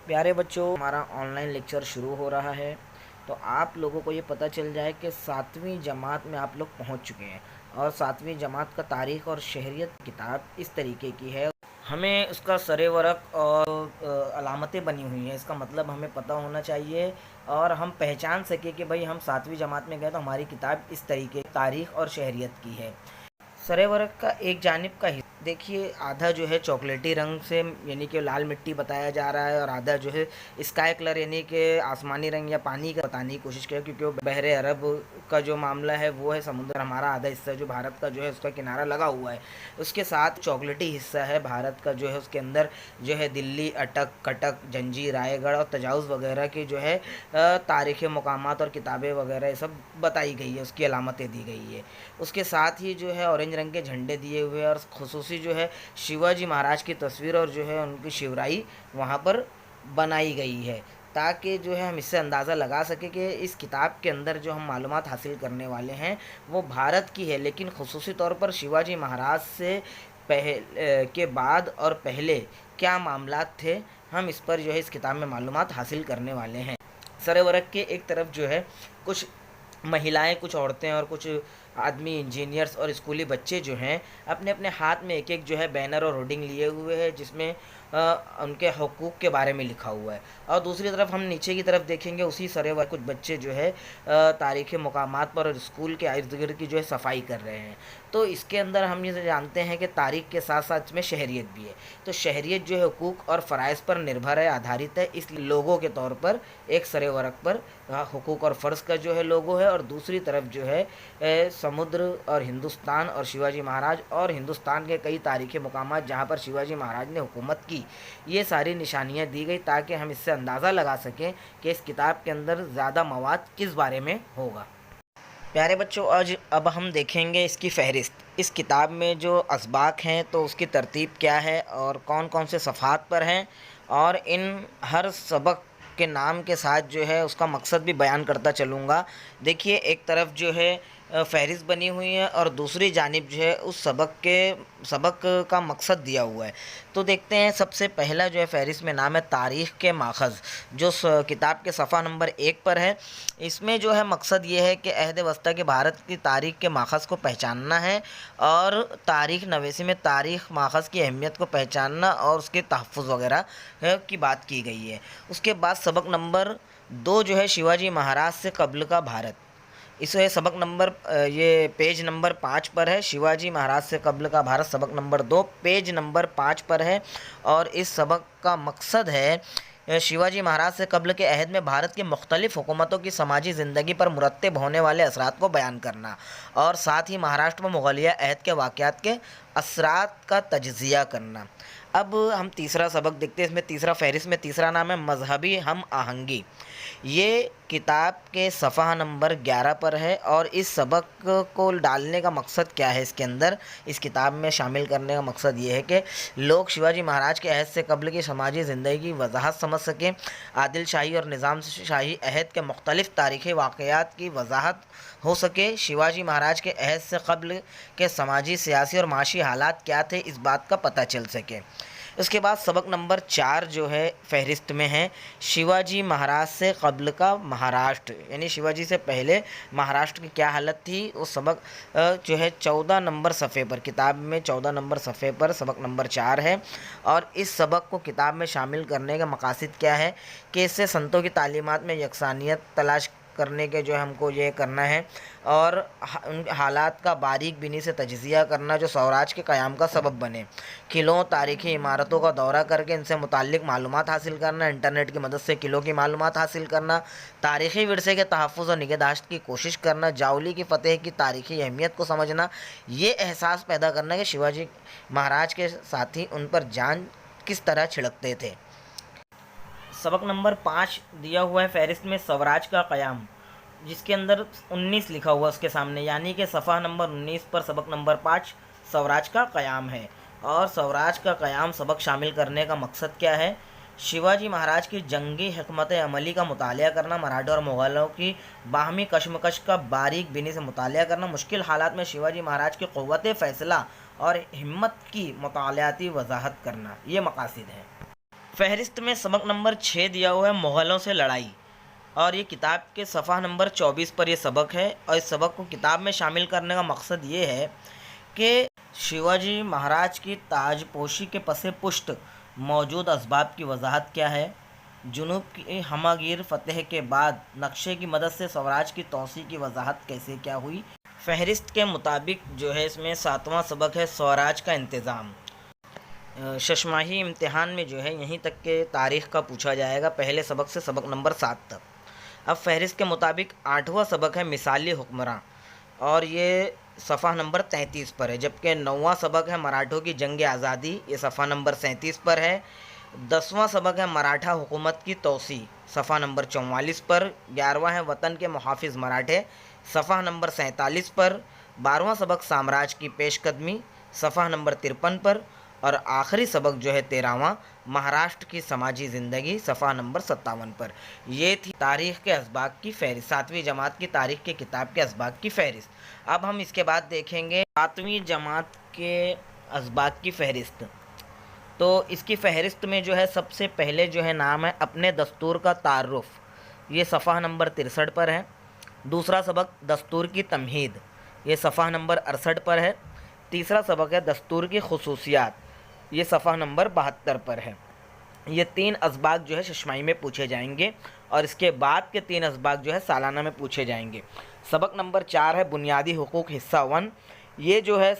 پیارے بچوں، ہمارا آن لائن لیکچر شروع ہو رہا ہے، تو آپ لوگوں کو یہ پتہ چل جائے کہ 7ویں جماعت میں آپ لوگ پہنچ چکے ہیں، اور 7ویں جماعت کا تاریخ اور شہریت کتاب اس طریقے کی ہے۔ ہمیں اس کا سر ورق اور علامتیں بنی ہوئی ہیں، اس کا مطلب ہمیں پتہ ہونا چاہیے اور ہم پہچان سکیں کہ بھئی ہم 7ویں جماعت میں گئے تو ہماری کتاب اس طریقے تاریخ اور شہریت کی ہے۔ سر ورق کا ایک جانب کا حصہ دیکھیے، آدھا جو ہے چاکلیٹی رنگ سے یعنی کہ لال مٹی بتایا جا رہا ہے، اور آدھا جو ہے اسکائی کلر یعنی کہ آسمانی رنگ یا پانی کا بتانے کی کوشش کریں، کیونکہ وہ بحر عرب کا جو معاملہ ہے وہ ہے سمندر، ہمارا آدھا حصہ جو بھارت کا جو ہے اس کا کنارہ لگا ہوا ہے، اس کے ساتھ چاکلیٹی حصہ ہے بھارت کا جو ہے، اس کے اندر جو ہے دلی، اٹک، کٹک، جنجی، رائے گڑھ اور تجاوز وغیرہ کی جو ہے تاریخی مقامات اور کتابیں وغیرہ یہ سب بتائی گئی ہے، اس کی علامتیں دی گئی ہے۔ اس کے ساتھ ہی جو ہے اورنج رنگ کے جھنڈے دیے ہوئے اور خصوصی جو ہے شیواجی مہاراج کی تصویر اور جو ہے ان کی شیورائی وہاں پر بنائی گئی ہے، تاکہ جو ہے ہم اس سے اندازہ لگا سکیں کہ اس کتاب کے اندر جو ہم معلومات حاصل کرنے والے ہیں وہ بھارت کی ہے، لیکن خصوصی طور پر شیواجی مہاراج سے کے بعد اور پہلے کیا معاملات تھے، ہم اس پر جو ہے اس کتاب میں معلومات حاصل کرنے والے ہیں۔ سر ورق کے ایک طرف جو ہے کچھ مہیلائیں، کچھ عورتیں اور کچھ آدمی، انجینئرز اور اسکولی بچے جو ہیں اپنے اپنے ہاتھ میں ایک ایک جو ہے بینر اور ہوڈنگ لیے ہوئے ہیں، جس میں ان کے حقوق کے بارے میں لکھا ہوا ہے، اور دوسری طرف ہم نیچے کی طرف دیکھیں گے اسی سرے ورق کچھ بچے جو ہے تاریخی مقامات پر اور اسکول کے ارد گرد کی جو ہے صفائی کر رہے ہیں۔ تو اس کے اندر ہم یہ جانتے ہیں کہ تاریخ کے ساتھ ساتھ اس میں شہریت بھی ہے، تو شہریت جو ہے حقوق اور فرائض پر نربھر ہے، آدھارت ہے، اس لوگوں کے طور پر ایک سرے ورق پر حقوق اور فرض کا جو ہے لوگو ہے، اور دوسری طرف جو ہے سمندر اور ہندوستان اور شیواجی مہاراج اور ہندوستان کے کئی تاریخی مقامات جہاں پر شیواجی مہاراج نے حکومت کی، یہ ساری نشانیاں دی گئی تاکہ ہم اس سے اندازہ لگا سکیں کہ اس کتاب کے اندر زیادہ مواد کس بارے میں ہوگا۔ پیارے بچوں، آج اب ہم دیکھیں گے اس کی فہرست، اس کتاب میں جو اسباق ہیں تو اس کی ترتیب کیا ہے اور کون کون سے صفحات پر ہیں، اور ان ہر سبق کے نام کے ساتھ جو ہے اس کا مقصد بھی بیان کرتا چلوں گا۔ دیکھیے، ایک طرف جو ہے فہرست بنی ہوئی ہے اور دوسری جانب جو ہے اس سبق کا مقصد دیا ہوا ہے۔ تو دیکھتے ہیں، سب سے پہلا جو ہے فہرست میں نام ہے تاریخ کے ماخذ، جو کتاب کے صفحہ نمبر 1 پر ہے۔ اس میں جو ہے مقصد یہ ہے کہ عہد وسطیٰ کے بھارت کی تاریخ کے ماخذ کو پہچاننا ہے، اور تاریخ نویسی میں تاریخ ماخذ کی اہمیت کو پہچاننا اور اس کے تحفظ وغیرہ کی بات کی گئی ہے۔ اس کے بعد سبق نمبر 2 جو ہے شیواجی مہاراج سے قبل کا بھارت، اس سبق نمبر یہ پیج نمبر 5 پر ہے، شیواجی مہاراج سے قبل کا بھارت سبق نمبر 2 پیج نمبر 5 پر ہے، اور اس سبق کا مقصد ہے شیواجی مہاراج سے قبل کے عہد میں بھارت کی مختلف حکومتوں کی سماجی زندگی پر مرتب ہونے والے اثرات کو بیان کرنا، اور ساتھ ہی مہاراشٹر میں مغلیہ عہد کے واقعات کے اثرات کا تجزیہ کرنا۔ اب ہم تیسرا سبق دیکھتے ہیں، اس میں تیسرا فہرست میں تیسرا نام ہے مذہبی ہم آہنگی۔ یہ کتاب کے صفحہ نمبر 11 پر ہے، اور اس سبق کو ڈالنے کا مقصد کیا ہے، اس کے اندر اس کتاب میں شامل کرنے کا مقصد یہ ہے کہ لوگ شیواجی مہاراج کے عہد سے قبل کی سماجی زندگی کی وضاحت سمجھ سکیں، عادل شاہی اور نظام شاہی عہد کے مختلف تاریخی واقعات کی وضاحت ہو سکے، شیواجی مہاراج کے عہد سے قبل کے سماجی، سیاسی اور معاشی حالات کیا تھے، اس بات کا پتہ چل سکے۔ اس کے بعد سبق نمبر 4 جو ہے فہرست میں ہے شیواجی مہاراج سے قبل کا مہاراشٹر، یعنی شیواجی سے پہلے مہاراشٹر کی کیا حالت تھی، وہ سبق جو ہے 14 نمبر صفحے پر، کتاب میں 14 نمبر صفحے پر سبق نمبر 4 ہے، اور اس سبق کو کتاب میں شامل کرنے کا مقاصد کیا ہے کہ اس سے سنتوں کی تعلیمات میں یکسانیت تلاش کرنے کے جو ہم کو یہ کرنا ہے، اور ان حالات کا باریک بینی سے تجزیہ کرنا جو سوراج کے قیام کا سبب بنے، قلعوں، تاریخی عمارتوں کا دورہ کر کے ان سے متعلق معلومات حاصل کرنا، انٹرنیٹ کی مدد سے قلعوں کی معلومات حاصل کرنا، تاریخی ورثے کے تحفظ اور نگہداشت کی کوشش کرنا، جاولی کی فتح کی تاریخی اہمیت کو سمجھنا، یہ احساس پیدا کرنا کہ شیواجی مہاراج کے ساتھی ان پر جان کس طرح چھڑکتے تھے۔ سبق نمبر 5 دیا ہوا ہے فہرست میں سوراج کا قیام، جس کے اندر 19 لکھا ہوا اس کے سامنے، یعنی کہ صفحہ نمبر 19 پر سبق نمبر 5 سوراج کا قیام ہے، اور سوراج کا قیام سبق شامل کرنے کا مقصد کیا ہے، شیواجی مہاراج کی جنگی حکمت عملی کا مطالعہ کرنا، مراٹھوں اور مغلوں کی باہمی کشمکش کا باریک بینی سے مطالعہ کرنا، مشکل حالات میں شیواجی مہاراج کی قوت فیصلہ اور ہمت کی مطالعاتی وضاحت کرنا، یہ مقاصد ہیں۔ فہرست میں سبق نمبر 6 دیا ہوا ہے مغلوں سے لڑائی، اور یہ کتاب کے صفحہ نمبر 24 پر یہ سبق ہے، اور اس سبق کو کتاب میں شامل کرنے کا مقصد یہ ہے کہ شیواجی مہاراج کی تاج پوشی کے پس پشت موجود اسباب کی وضاحت کیا ہے، جنوب کی ہمہ گیر فتح کے بعد نقشے کی مدد سے سوراج کی توسیع کی وضاحت کیسے کیا ہوئی۔ فہرست کے مطابق جو ہے اس میں 7واں سبق ہے سوراج کا انتظام۔ ششماہی امتحان میں جو ہے یہیں تک کہ تاریخ کا پوچھا جائے گا، پہلے سبق سے سبق نمبر 7 تک۔ اب فہرست کے مطابق 8واں سبق ہے مثالی حکمراں، اور یہ صفحہ نمبر 33 پر ہے، جبکہ 9واں سبق ہے مراٹھوں کی جنگ آزادی، یہ صفحہ نمبر 37 پر ہے۔ 10واں سبق ہے مراٹھا حکومت کی توسیع، صفحہ نمبر 44 پر۔ 11واں ہے وطن کے محافظ مراٹھے، صفحہ نمبر 47 پر۔ 12واں سبق سامراج کی پیش قدمی، صفحہ نمبر 53 پر۔ اور آخری سبق جو ہے 13واں مہاراشٹر کی سماجی زندگی، صفحہ نمبر 57 پر۔ یہ تھی تاریخ کے اسباق کی فہرست، 7ویں جماعت کی تاریخ کے کتاب کے اسباق کی فہرست۔ اب ہم اس کے بعد دیکھیں گے 7ویں جماعت کے اسباق کی فہرست۔ تو اس کی فہرست میں جو ہے سب سے پہلے جو ہے نام ہے اپنے دستور کا تعارف، یہ صفحہ نمبر 63 پر ہے۔ دوسرا سبق دستور کی تمہید، یہ صفحہ نمبر 68 پر ہے۔ تیسرا سبق ہے دستور کی خصوصیات، یہ صفحہ نمبر 72 پر ہے۔ یہ 3 اسباق جو ہے ششماہی میں پوچھے جائیں گے، اور اس کے بعد کے 3 اسباق جو ہے سالانہ میں پوچھے جائیں گے۔ سبق نمبر 4 ہے بنیادی حقوق حصہ 1، یہ جو ہے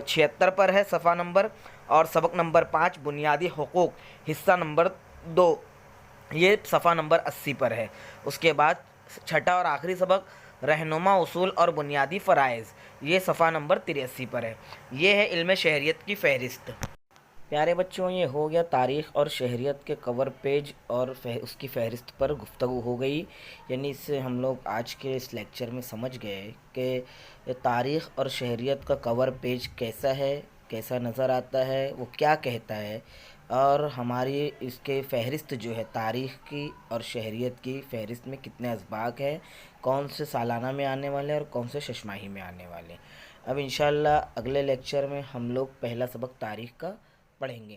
76 پر ہے صفحہ نمبر، اور سبق نمبر 5 بنیادی حقوق حصہ نمبر 2، یہ صفحہ نمبر 80 پر ہے۔ اس کے بعد چھٹا اور آخری سبق رہنما اصول اور بنیادی فرائض، یہ صفحہ نمبر 83 پر ہے۔ یہ ہے علم شہریت کی فہرست۔ پیارے بچوں، یہ ہو گیا تاریخ اور شہریت کے کور پیج اور اس کی فہرست پر گفتگو ہو گئی، یعنی اس سے ہم لوگ آج کے اس لیکچر میں سمجھ گئے کہ تاریخ اور شہریت کا کور پیج کیسا ہے، کیسا نظر آتا ہے، وہ کیا کہتا ہے، اور ہماری اس کے فہرست جو ہے تاریخ کی اور شہریت کی فہرست میں کتنے اسباق ہیں، کون سے سالانہ میں آنے والے اور کون سے ششماہی میں آنے والے۔ اب انشاءاللہ اگلے لیکچر میں ہم لوگ پہلا سبق تاریخ کا پڑھیں گے۔